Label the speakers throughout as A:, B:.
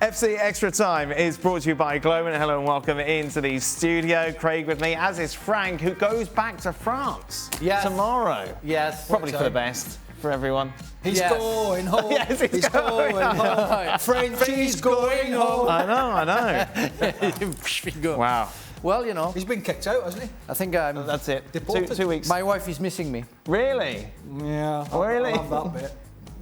A: FC Extra Time is brought to you by Glowman. Hello and welcome into the studio. Craig with me, as is Frank, who goes back to France tomorrow.
B: Yes.
A: Probably for the best for everyone.
B: He's going home.
A: Yes, he's going
B: home. Frenchie's going home.
A: I know. Wow.
B: Well, you know.
C: He's been kicked out, hasn't he?
B: I think I'm...
A: That's it.
C: Deported.
A: 2 weeks.
B: My wife is missing me.
A: Really?
C: Yeah.
A: Really?
C: I love that bit.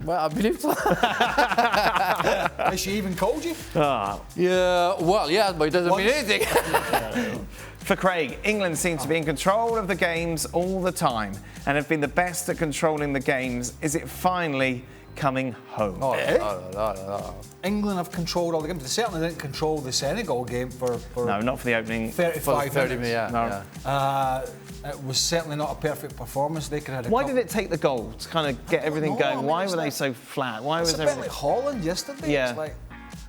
B: Well, I believe so.
C: Has she even called you?
A: Oh.
B: Yeah, well, yeah, but it doesn't mean anything.
A: For Craig, England seem to be in control of the games all the time and have been the best at controlling the games. Is it finally coming home?
B: No.
C: England have controlled all the games. They certainly didn't control the Senegal game for
A: No, not for the opening
C: 35 minutes.
B: Yeah.
C: It was certainly not a perfect performance. They could have had a
A: Why
C: couple.
A: did it take the goal to kind of get everything
C: know.
A: going?
C: I mean,
A: Why
C: it's
A: were they
C: like-
A: so flat? Why
C: It's
A: was
C: a bit
A: everything?
C: like Holland yesterday.
A: Yeah.
C: It's like,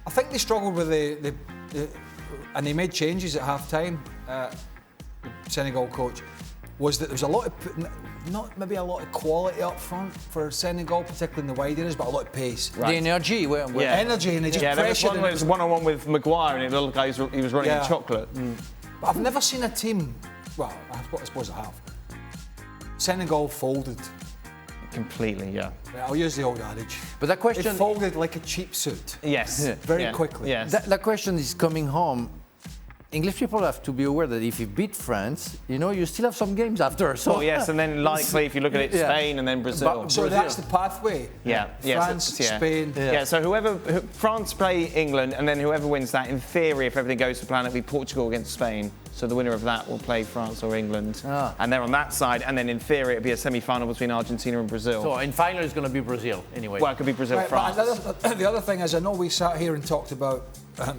C: I think they struggled with the and they made changes at half time. The Senegal coach was that there was a lot of not maybe a lot of quality up front for Senegal, particularly in the wide areas, but a lot of pace.
B: The energy.
C: Energy, and they just
A: Yeah, there was
C: pressured.
A: one where it was one-on-one with Maguire and it looked like he was running in chocolate.
C: But I've never seen a team. Well, I suppose I have. Senegal folded.
A: Completely, yeah.
C: I'll use the old adage.
B: But that question...
C: It folded like a cheap suit.
A: Yes.
C: Very quickly.
A: Yes.
B: That question is coming home. English people have to be aware that if you beat France, you know, you still have some games after. So
A: Oh, yes, and then likely, if you look at it, Spain and then Brazil.
C: So that's the pathway.
A: Yeah.
C: France, Spain.
A: Yeah, so France play England, and then whoever wins that, in theory, if everything goes to plan, it'll be Portugal against Spain. So the winner of that will play France or England. And they're on that side, and then in theory, it'll be a semi-final between Argentina and Brazil.
B: So in final, it's going to be Brazil, anyway.
A: Well, it could be Brazil,
C: Right,
A: France.
C: but the other thing is, I know we sat here and talked about,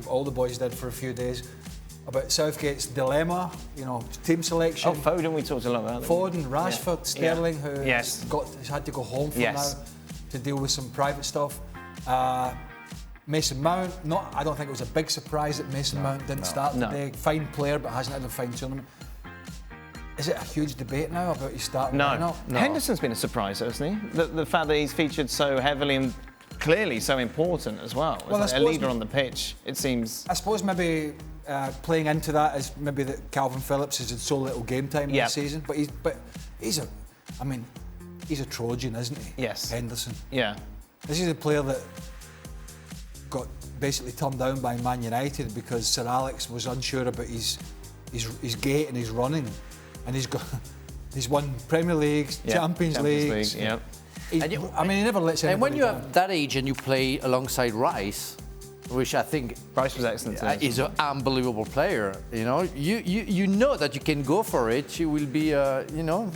C: all the boys did for a few days, about Southgate's dilemma, you know, team selection.
A: Oh, Foden, we talked a lot about that.
C: Foden, Rashford, Sterling, who
A: Yes.
C: has had to go home for
A: Yes.
C: now to deal with some private stuff. Mason Mount, I don't think it was a big surprise that Mason Mount didn't start today. Fine player, but hasn't had a fine tournament. Is it a huge debate now about his starting lineup?
A: No. Henderson's been a surprise, hasn't he? The fact that he's featured so heavily and clearly so important as well.
C: Well,
A: as a leader on the pitch, it seems.
C: I suppose maybe playing into that is maybe that Calvin Phillips has had so little game time this season, but he's a Trojan, isn't he?
A: Yes.
C: Henderson.
A: Yeah.
C: This is a player that got basically turned down by Man United because Sir Alex was unsure about his gait and his running, and he's won Premier Leagues, Champions Leagues.
A: League, yeah.
C: He never lets anybody
B: And when you
C: down.
B: have that age and you play alongside Rice, which I think
A: Rice was excellent.
B: is an unbelievable player. You know, you know that you can go for it. You will be, you know,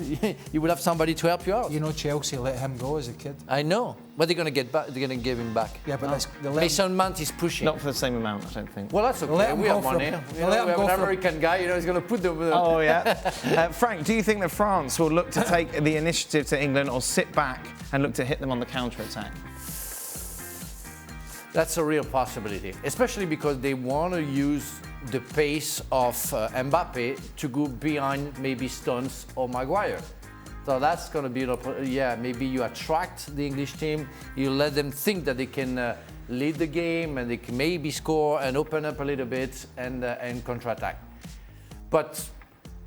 B: you will have somebody to help you out.
C: You know, Chelsea let him go as a kid.
B: I know, but they're gonna get back. They're gonna give him back.
C: Yeah, but
B: Mason Mount is pushing.
A: Not for the same amount, I don't think.
B: Well, that's okay.
C: Let him
B: We
C: go
B: have
C: for
B: money.
C: a-
B: You know,
C: let him
B: we have
C: go
B: an
C: for a-
B: American guy. You know, he's gonna put the.
A: Oh, yeah. Frank, do you think that France will look to take the initiative to England or sit back and look to hit them on the counter-attack?
B: That's a real possibility, especially because they want to use the pace of Mbappe to go behind maybe Stones or Maguire. So that's going to be, maybe you attract the English team, you let them think that they can lead the game and they can maybe score and open up a little bit and counter-attack. But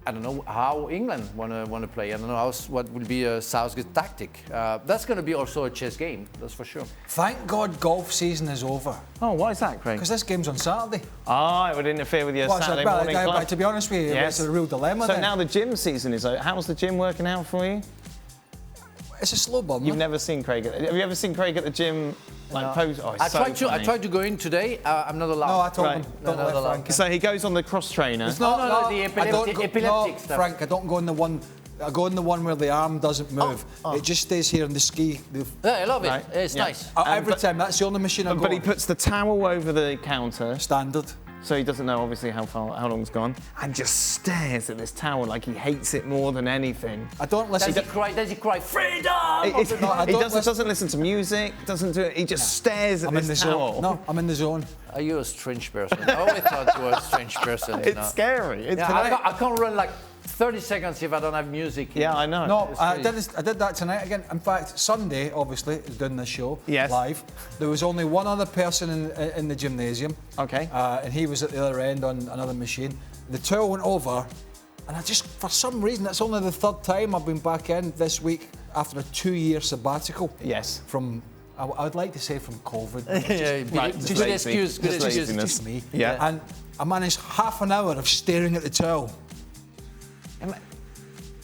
B: I don't know how England want to play. I don't know what will be a Southgate tactic. That's going to be also a chess game, that's for sure.
C: Thank God golf season is over.
A: Oh, why is that, Craig?
C: Because this game's on Saturday.
A: Ah, it would interfere with your Saturday morning club.
C: To be honest with you, it's a real dilemma.
A: So now the gym season is over. How's the gym working out for you?
C: It's a slow burn.
A: You've never seen Craig. Have you ever seen Craig at the gym? Like post? Oh,
B: I tried to go in today. I'm not allowed.
C: No, I told him.
B: No,
C: Don't
B: not
C: let
B: allowed.
C: Frank in.
A: So he goes on the cross trainer.
B: No, the epileptic stuff.
C: Frank, I don't go in the one. I go in the one where the arm doesn't move. It just stays here in the ski.
B: Yeah, I love it.
A: Right.
B: It's nice.
C: Every time, that's the only machine I go
A: But he
C: on.
A: puts the towel over the counter,
C: Standard.
A: so he doesn't know obviously how long it's gone, and just stares at this towel like he hates it more than anything.
C: I don't listen.
B: Does he cry, freedom?
A: He doesn't listen to music, doesn't do it. He just stares at
C: I'm in the
A: this
C: zone.
A: towel.
C: No, I'm in the zone.
B: Are you a strange person? I always thought you were a strange person.
A: It's scary.
B: I can't run like 30 seconds if I don't have music.
A: Yeah, I know.
C: No, I did that tonight again. In fact, Sunday, obviously, is doing this show live. There was only one other person in the gymnasium.
A: Okay.
C: And he was at the other end on another machine. The towel went over, and I just, for some reason, that's only the third time I've been back in this week after a 2-year sabbatical.
A: Yes.
C: From, I would like to say from COVID.
B: Good excuse.
C: Just me.
A: Yeah.
C: And I managed half an hour of staring at the towel.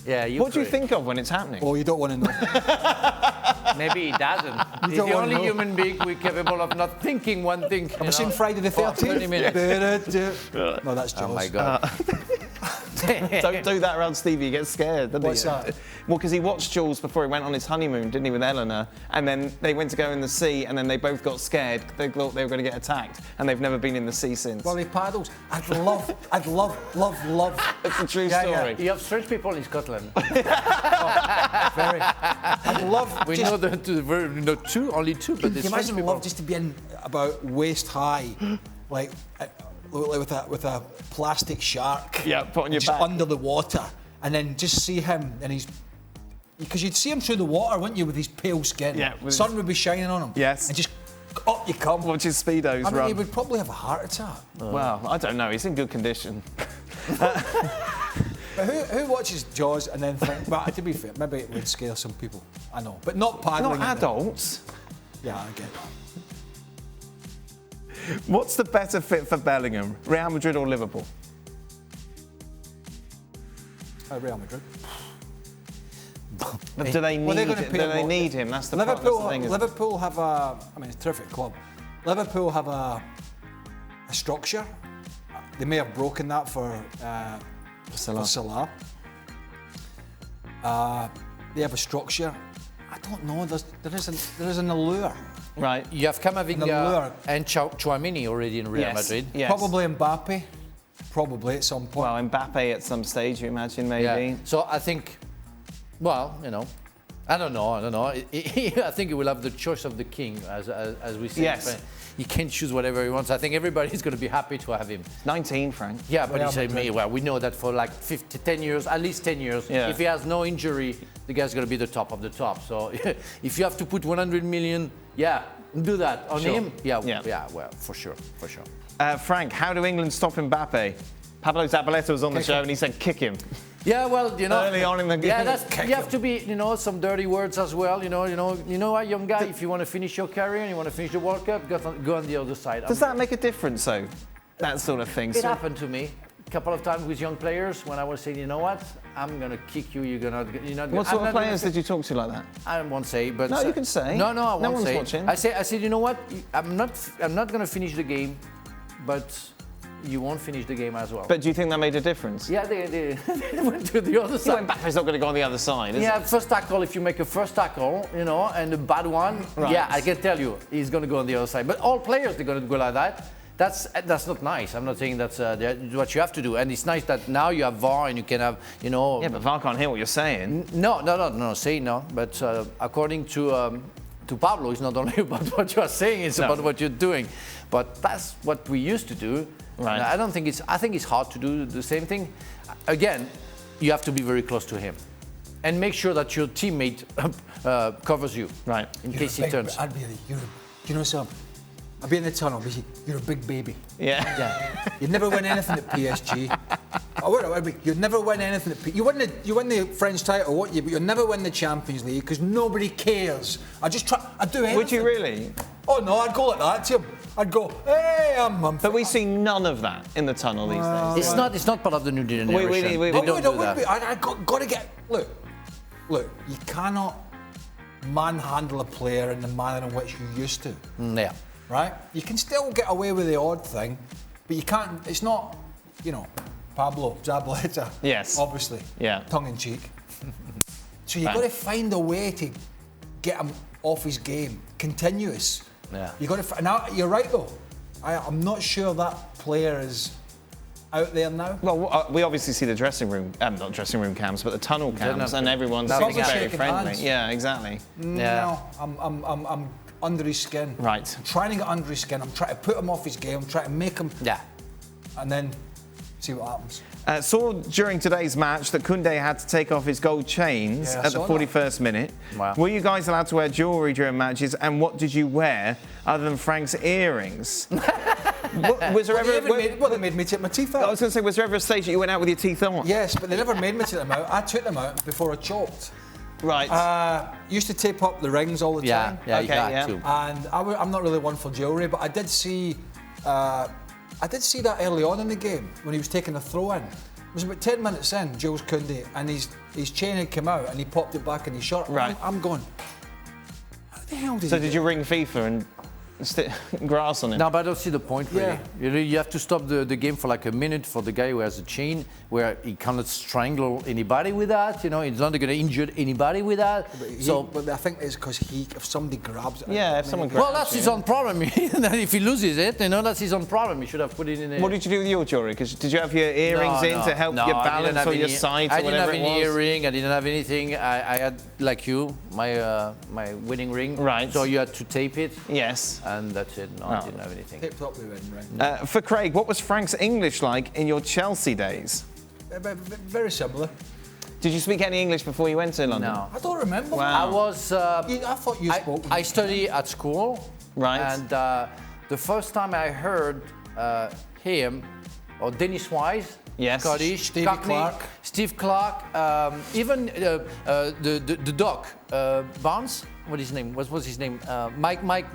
B: Yeah,
A: what do you think of when it's happening?
C: Oh, you don't want to know.
B: Maybe he doesn't. He's
C: don't
B: the
C: wanna
B: only
C: know.
B: human being we're capable of not thinking one thing.
C: Have you seen Friday the 13th?
B: 30 minutes.
C: No, that's Jaws.
B: Oh my God.
A: Don't do that around Stevie, he gets scared, doesn't
C: What's
A: he?
C: that?
A: Well, because he watched Jules before he went on his honeymoon, didn't he, with Eleanor? And then they went to go in the sea, and then they both got scared. They thought they were going to get attacked, and they've never been in the sea since.
C: Well, he paddles. I'd love.
A: It's a true story.
B: You have strange people in Scotland.
C: Very. I'd love.
B: We
C: just,
B: know only two, but
C: Can
B: there's
C: you
B: strange
C: imagine
B: people.
C: love just to be in about waist high, like with a plastic shark.
A: Yeah, put on your
C: just
A: back.
C: under the water, and then just see him and he's. Because you'd see him through the water, wouldn't you, with his pale skin?
A: Yeah, with
C: Sun would be shining on him.
A: Yes.
C: And just up you come.
A: Watch his speedos
C: I mean,
A: run.
C: he would probably have a heart attack.
A: Well, I don't know. He's in good condition.
C: But who watches Jaws and then think, well, to be fair, maybe it would scare some people. I know. But not paddling.
A: Not adults.
C: Yeah, I get that.
A: What's the better fit for Bellingham, Real Madrid or Liverpool?
C: Real Madrid.
A: Do they need,
C: they're gonna pay
A: do they
C: more.
A: need him? That's the
C: Liverpool,
A: that's the thing.
C: Liverpool have a, I mean, it's a terrific club. Liverpool have a structure. They may have broken that for Salah. They have a structure. I don't know. There is an allure.
A: Right.
B: You have Camavinga
C: allure.
B: and Chouamini already in Real
A: Yes.
B: Madrid.
A: Yes.
C: Probably Mbappe. Probably at some point.
A: Well, Mbappe at some stage, you imagine, maybe.
B: Yeah. So I think, well, I don't know. I think he will have the choice of the king, as we say.
A: Yes.
B: In Spain. He can choose whatever he wants. I think everybody's going to be happy to have him.
A: 19, Frank.
B: Yeah, but
C: Real
B: he said,
C: Madrid.
B: well, we know that for like 10 years, at least 10 years.
A: Yeah.
B: If he has no injury, the guy's going to be the top of the top. So if you have to put 100 million, yeah, do that on
A: Sure.
B: him. Yeah,
A: Yeah.
B: well, for sure.
A: Frank, how do England stop Mbappe? Pablo Zabaleta was on the show and he said, kick him.
B: Yeah, well,
A: Early on in the game.
B: Yeah, you have to be, some dirty words as well. You know, a young guy. If you want to finish your career and you want to finish the World Cup, go on the other side.
A: Does that make a difference, though? That sort of thing.
B: It happened to me a couple of times with young players when I was saying, you know what, I'm gonna kick you. You're not.
A: What sort of players did you talk to like that?
B: I won't say, but
A: No, you can say.
B: No, I
A: No
B: won't
A: one's
B: say.
A: watching.
B: I said, you know what, I'm not gonna finish the game, but you won't finish the game as well.
A: But do you think that made a difference?
B: Yeah, they went to the other side.
A: Mbappe's not going to go on the other side, is
B: Yeah,
A: he?
B: first tackle, if you make a first tackle, and a bad one,
A: Right.
B: yeah, I can tell you, he's going to go on the other side. But all players, they're going to go like that. That's not nice. I'm not saying that's what you have to do. And it's nice that now you have VAR and you can have,
A: Yeah, but VAR can't hear what you're saying.
B: No, say no. But according to Pablo, it's not only about what you are saying, it's about what you're doing. But that's what we used to do.
A: Right.
B: I think it's hard to do the same thing. Again, you have to be very close to him. And make sure that your teammate covers you.
A: Right.
B: In case he turns.
C: I'd be you know something? I'd be in the tunnel, but you're a big baby.
A: Yeah.
C: You'd never win anything at PSG. You'd never win anything at PSG. You win the French title, won't you? But you'll never win the Champions League because nobody cares. I'd do anything.
A: Would you really?
C: Oh no, I'd go like that to him. I'd go, hey, I'm
A: But we see none of that in the tunnel these days.
B: It's not part of the new generation.
A: we
B: They don't do that.
C: I got to get. Look, you cannot manhandle a player in the manner in which you used to.
B: Yeah.
C: Right? You can still get away with the odd thing, but you can't. It's not, Pablo Zabaleta.
A: Yes.
C: Obviously.
A: Yeah.
C: Tongue in cheek. So you've got to find a way to get him off his game. Continuous.
B: Yeah.
C: You got to. Now you're right though. I'm not sure that player is out there now.
A: Well, we obviously see the dressing room, not dressing room cams, but the tunnel cams, and everyone's
B: Nothing
A: very
C: shaking
A: friendly.
C: hands.
A: Yeah, exactly.
B: Yeah.
C: No, I'm under his skin.
A: Right.
C: I'm trying to get under his skin. I'm trying to put him off his game. I'm trying to make him.
B: Yeah.
C: And then see what happens.
A: Saw during today's match that Koundé had to take off his gold chains at the 41st minute.
B: Wow.
A: Were you guys allowed to wear jewellery during matches, and what did you wear other than Frank's earrings? Was there ever?
C: They made me take my teeth out.
A: I was going to say, was there ever a stage that you went out with your teeth on?
C: Yes, but they never made me take them out. I took them out before I choked.
A: Right.
C: Used to tape up the rings all the time.
B: Yeah,
A: Okay,
B: you got
A: yeah.
B: to.
C: And I'm not really one for jewellery, but I did see that early on in the game when he was taking a throw in. It was about 10 minutes in, Jules Koundé, and his chain had come out and he popped it back in his shirt.
A: Right.
C: I'm going, how the hell did
A: So
C: he
A: did
C: do
A: you ring FIFA and grass on him?
B: No, but I don't see the point really.
C: Yeah.
B: You have to stop the game for like a minute for the guy who has a chain where he cannot strangle anybody with that. You know, he's not going to injure anybody with that.
C: But I think it's because if somebody grabs it.
A: Yeah, if someone grabs
B: Well, that's
A: you.
B: his own problem. If he loses it, you know, that's his own problem. He should have put it in.
A: What did you do with your jewellery? Because did you have your earrings to help your balance or your sight or whatever it was?
B: I didn't have any earring. I didn't have anything. I had, like you, my wedding ring.
A: Right.
B: So you had to tape it.
A: Yes.
B: And that's it. No, I didn't have anything.
C: Taped up the ring.
A: For Craig, what was Frank's English like in your Chelsea days?
C: Very similar.
A: Did you speak any English before you went to London?
B: No.
C: I don't remember.
A: Wow.
B: I was.
C: I thought you spoke.
B: I studied at school.
A: Right.
B: And the first time I heard him, or Dennis Wise,
A: Yes.
B: Scottish,
C: Stevie
B: Cockney,
C: Clark.
B: Steve Clark, even the Doc Barnes. What his name? What was his name? Mike.
C: Mike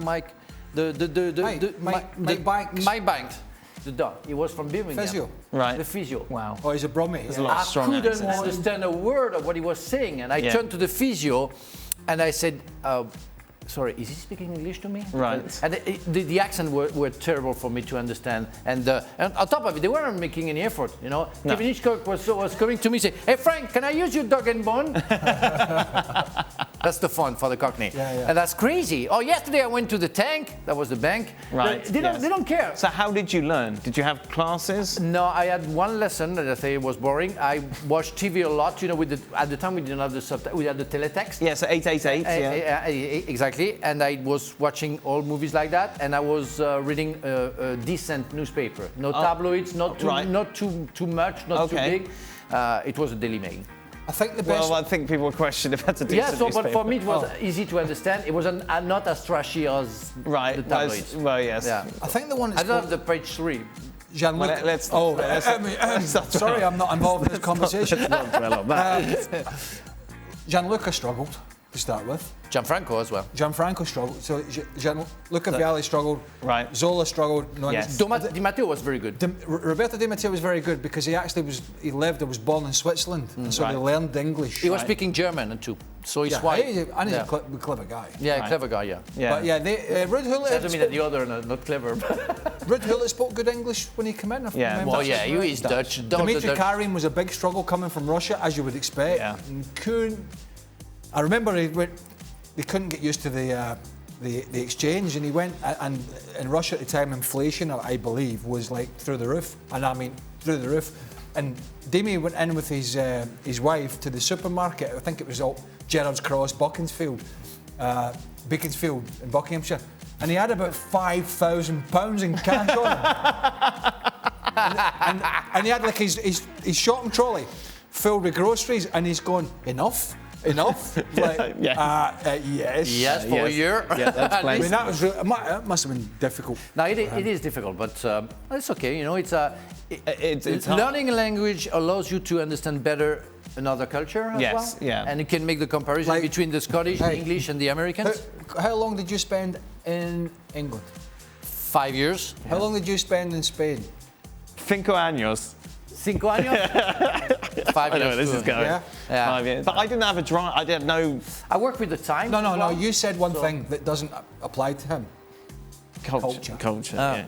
C: Banks.
B: Mike Banks. The Doc. He was from Birmingham.
C: Physio.
A: Right.
B: The physio.
A: Wow.
C: Oh, he's a Brummie.
A: There's a lot
B: I
A: of strong
B: couldn't
A: accents.
B: understand a word of what he was saying, and I turned to the physio, and I said, "Sorry, is he speaking English to me?"
A: Right.
B: And the accent were terrible for me to understand, and on top of it, they weren't making any effort. You know,
A: No.
B: Kevin Hitchcock was coming to me, saying, "Hey Frank, can I use your dog and bone?" That's the fun for the Cockney, and that's crazy. Oh, yesterday I went to the tank. That was the bank.
A: Right.
B: They don't care.
A: So how did you learn? Did you have classes?
B: No, I had one lesson that I say it was boring. I watched TV a lot. You know, at the time we didn't have the subtitles. We had the teletext.
A: Yeah, so 888. Yeah.
B: Exactly. And I was watching all movies like that, and I was reading a decent newspaper. No tabloids, not too much, not too big. It was a Daily Mail.
C: I think the best.
A: Well, I think people question if that's a decent
B: Yeah, so but for
A: newspaper.
B: me it was easy to understand. It wasn't not as trashy as the tabloids.
A: Well, yes.
B: Yeah.
C: I think the one
B: I
C: that's
B: love the page 3.
C: Jean-Luc.
A: Well, let's
C: sorry, I'm not involved in this conversation. Gianluca struggled to start with.
B: Gianfranco as well.
C: Gianfranco struggled. So Gianluca Vialli struggled.
A: Right.
C: Zola struggled. No,
A: Yes.
B: Di Matteo was very good.
C: Roberto Di Matteo was very good because he actually was born in Switzerland, and so he learned English.
B: He was speaking German too, so he's
C: Yeah,
B: white.
C: and he's a clever guy.
B: Yeah, clever guy. Yeah.
C: But yeah, Ruud
B: Doesn't mean that
C: Gullit.
B: the other are not clever.
C: Ruud Gullit spoke good English when he came in. If I
A: Yeah.
C: remember.
B: Well, yeah, he is Dutch.
C: Dimitri Karim was a big struggle coming from Russia, as you would expect.
A: Yeah.
C: And I remember they couldn't get used to the exchange, and he went. And in Russia at the time, inflation, I believe, was like through the roof, and I mean through the roof. And Demi went in with his wife to the supermarket. I think it was Gerrard's Cross, Beaconsfield in Buckinghamshire, and he had about £5,000 in cash on him. and he had like his shopping trolley filled with groceries, and he's going, enough. Like, yes.
B: Yes, for a year.
A: Yeah, that's
C: I
A: plenty.
C: mean, that was really, it must have been difficult.
B: Now it is difficult, but it's okay. You know, it's
A: hard.
B: learning a language allows you to understand better another culture as well.
A: Yeah.
B: And you can make the comparison between the Scottish, the English, and the Americans.
C: How long did you spend in England?
B: 5 years.
C: How long did you spend in Spain?
A: 5 años.
B: 5 años. 5
A: I know
B: years.
A: where this is going.
C: Yeah.
A: 5 years. But I didn't have a drive. I did no
B: I work with the Times.
C: No.
B: as well.
C: You said one thing that doesn't apply to him.
A: culture. Yeah.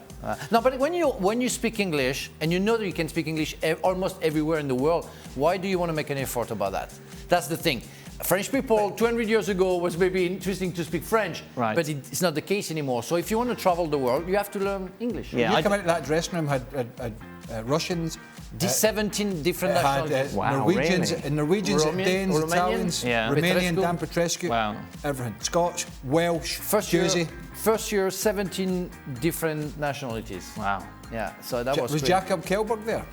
B: No, but when you speak English and you know that you can speak English almost everywhere in the world, why do you want to make an effort about that? That's the thing. French people 200 years ago was maybe interesting to speak French,
A: right.
B: but it's not the case anymore. So if you want to travel the world, you have to learn English.
A: Yeah,
C: You come into that dressing room, had Russians,
B: 17 different nationalities.
A: Wow,
C: Norwegians,
A: really?
C: Norwegians, Danes,
B: Romanians,
C: Italians,
A: Yeah.
C: Romanian,
B: Petrescu.
C: Dan Petrescu,
A: Wow.
C: everything. Scotch, Welsh,
B: First year, 17 different nationalities.
A: Wow.
B: Yeah, so that was
C: Was
B: great.
C: Jacob Kelberg there?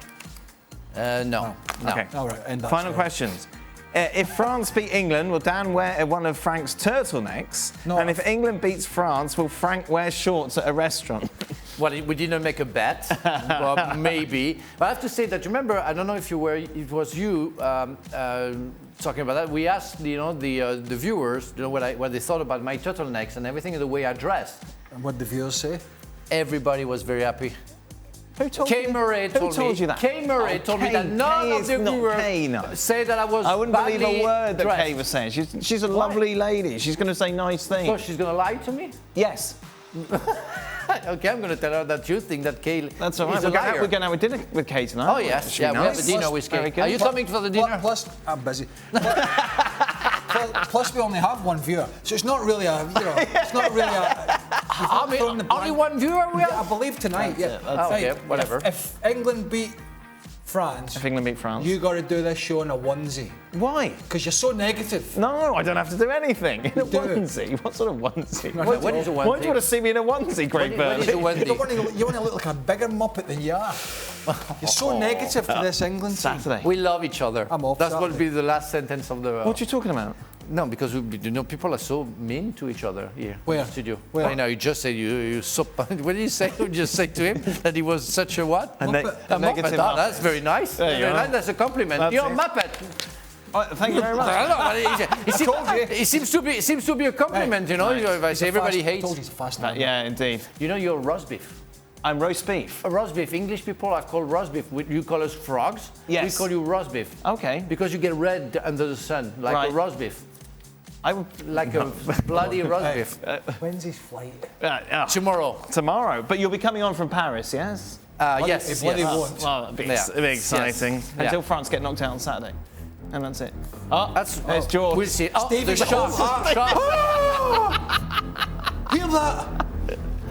B: No.
A: Okay.
C: All right, and that's
A: Final
C: right.
A: questions. If France beat England, will Dan wear one of Frank's turtlenecks?
C: No.
A: And if England beats France, will Frank wear shorts at a restaurant?
B: Well, we didn't make a bet, well, maybe. But I have to say that, remember, I don't know if you were, it was you talking about that. We asked, the viewers, what they thought about my turtlenecks and everything, and the way I dressed.
C: And what the viewers say?
B: Everybody was very happy.
A: Who told
B: Kay Murray told
A: you that?
B: Kay Murray told me that none of the viewers say that I was
A: I wouldn't believe a word that
B: dressed.
A: Kay was saying. She's a lovely lady. She's going to say nice things.
B: So she's going to lie to me?
A: Yes.
B: Okay, I'm going to tell her that you think that Kay
A: That's all right.
B: is a liar.
A: We're going to have a dinner with Kay tonight.
B: Oh, yes.
A: Should be
B: Yeah, we
A: nice.
B: have a dinner with
A: Very
B: Kay.
A: good.
B: Are you coming for the dinner?
C: Plus, I'm busy. Plus, we only have one viewer, so it's not really a, it's not really a.
B: Only one viewer we
C: I
B: have?
C: believe tonight, yeah.
B: Okay, whatever.
C: If England beat France,
A: If England beat France.
C: you got to do this show in a onesie
A: Why?
C: because you're so negative.
A: No, I don't have to do anything. In a
C: do.
A: onesie? What sort of onesie?
B: What is a onesie?
A: Why do you want to see me in a onesie, Greg
B: What is a
A: Burley?
B: onesie?
C: You want to look like a bigger muppet than you are. You're so negative to this England team.
A: Saturday.
B: We love each other.
C: I'm off
B: That's what
C: Saturday.
B: will be the last sentence of the.
A: What are you talking about?
B: No, because people are so mean to each other here
C: Where?
B: in the studio.
C: Where?
B: I know, you just said you so. What did you say? You just say to him that he was such a what?
A: A
B: A
A: negative
B: Muppet. Oh, that's very nice.
A: There you
B: Very
A: are.
B: nice. That's a compliment.
A: That's
B: You're a
A: it.
B: Muppet.
A: Oh, thank you very much.
B: I don't know. It seems to be a compliment, If I say everybody
C: I
B: hates.
C: told you it's a fast man.
A: Yeah, indeed.
B: You're roast beef.
A: I'm roast beef.
B: A roast beef. English people are called roast beef. You call us frogs.
A: Yes.
B: We call you roast beef.
A: Okay.
B: Because you get red under the sun, like
A: Right.
B: a roast beef.
A: I would.
B: Like a bloody roast beef.
C: When's his flight?
B: Tomorrow.
A: Tomorrow. But you'll be coming on from Paris, yes?
B: Yes.
C: If bloody
B: yes.
C: won't.
A: Well, it'll be,
B: Yeah.
A: it'll be exciting.
B: Yes.
A: Until
B: Yeah.
A: France get knocked out on Saturday. And that's it. Oh,
B: There's
A: George.
B: We'll see. Oh,
C: Stevie
B: the shark.
C: Hear that?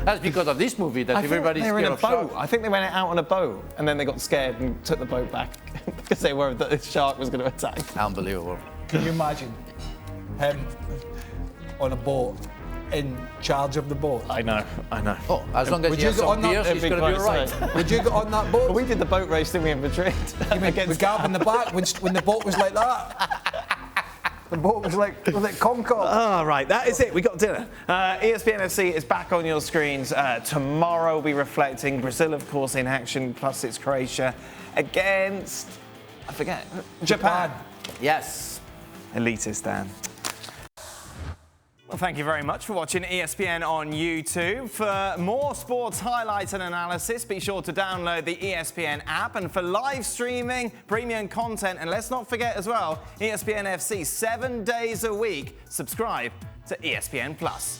B: That's because of this movie that
A: I think
B: everybody's
A: they were in
B: scared
A: a
B: of
A: boat.
B: sharks.
A: I think they went out on a boat and then they got scared and took the boat back because they were that the shark was going to attack.
B: Unbelievable.
C: Can you imagine him on a boat, in charge of the boat?
A: I know.
B: Oh, as long as
C: Would
B: he
C: you
B: has
C: get
B: some
C: on that?
B: beers, he's
A: It'd be
B: going to be all
A: quite
B: right.
C: Would you get on that boat?
A: We did the boat race, didn't we, in Madrid?
C: With Gab in the back when the boat was like that. The boat was like Concorde.
A: Oh, right, that is it. We got dinner. ESPN FC is back on your screens. Tomorrow we'll be reflecting Brazil, of course, in action, plus it's Croatia against, I forget, Japan.
B: Yes.
A: Elitist, Dan. Well, thank you very much for watching ESPN on YouTube. For more sports highlights and analysis, be sure to download the ESPN app. And for live streaming, premium content, and let's not forget as well, ESPN FC 7 days a week. Subscribe to ESPN Plus.